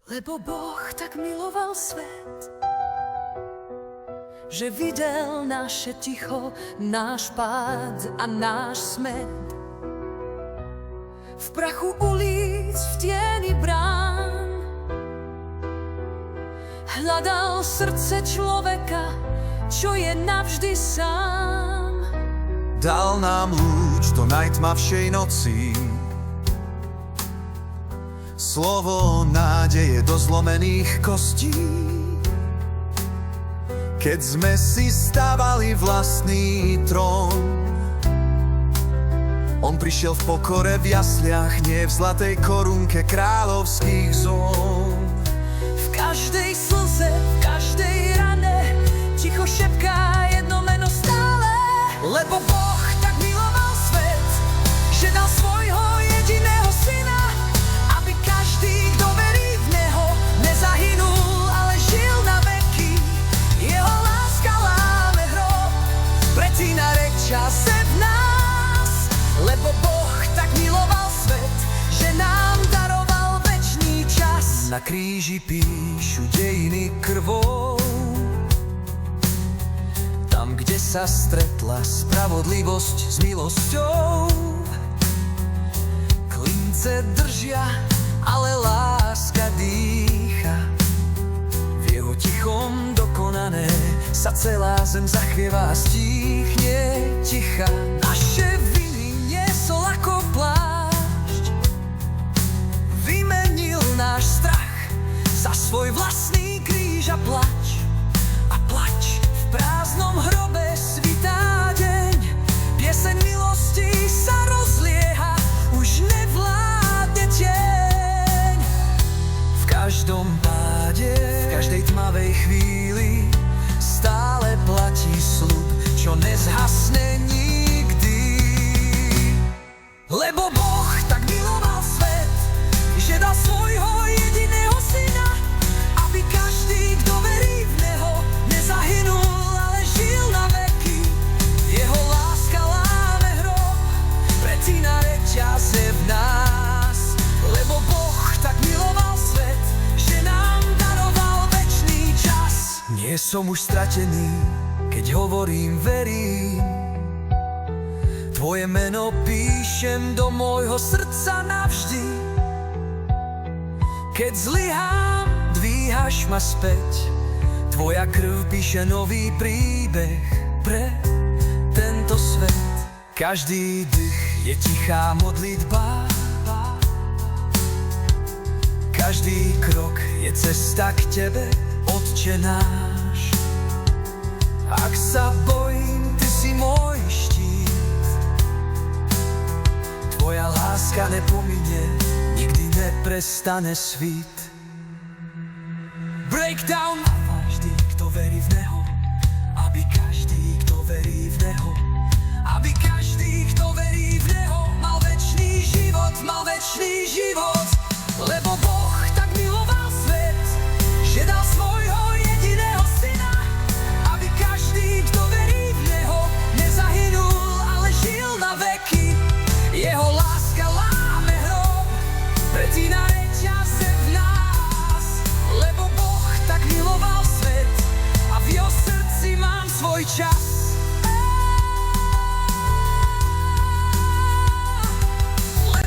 Lebo Boh tak miloval svet, že videl naše ticho, náš pád a náš smet. V prachu ulic, v tieni brán hľadal srdce človeka, čo je navždy sám. Dal nám lúč do najtmavšej noci, slovo nádeje do zlomených kostí. Keď sme si stavali vlastný trón, on prišiel v pokore v jasliach, nie v zlatej korunke kráľovských zón. V každej slze, v každej rane ticho šepká jedno meno stále. Lebo Boh tak miloval svet, že dal svojho jediného syna, aby každý, kto verí v neho, nezahynul, ale žil na veky. Jeho láska láme hrob, pretína čase v nás. Lebo Boh tak miloval svet, že nám daroval večný čas. Na kríži píšu dejiny krvou, tam, kde sa stretla spravodlivosť s milosťou. Klince držia, ale láska dýcha. V jeho tichom dokonané sa celá zem zachvieva a stíchne ticha. Naše viny niesol ako plášť, vymenil náš strach za svoj vlastný kríž a plač. A plač v prázdnom hrobe svitá deň, pieseň milosti sa rozlieha, už nevládne tieň. V každom páde, v každej tmavej chvíli stále platí sľub, čo nezhasne nikdy. Lebo Boh tak miloval svet, že dal svojho jediného syna, aby každý, kto verí v neho, nezahynul, ale žil na veky. Jeho láska láme hrob, pretína reťaze v nás. Lebo Boh tak miloval svet, že nám daroval večný čas. Nie som už stratený, keď hovorím, verím. Tvoje meno píšem do môjho srdca navždy. Keď zlyhám, dvíhaš ma späť, tvoja krv píše nový príbeh pre tento svet. Každý dych je tichá modlitba, každý krok je cesta k tebe, Otče náš. Ak sa bojím, ty si môj štít, tvoja láska nepominie, nikdy neprestane svít. Breakdown má vždy, kto verí v neho, aby každý, kto verí v neho, aby každý, kto verí v neho, mal večný život, mal večný život.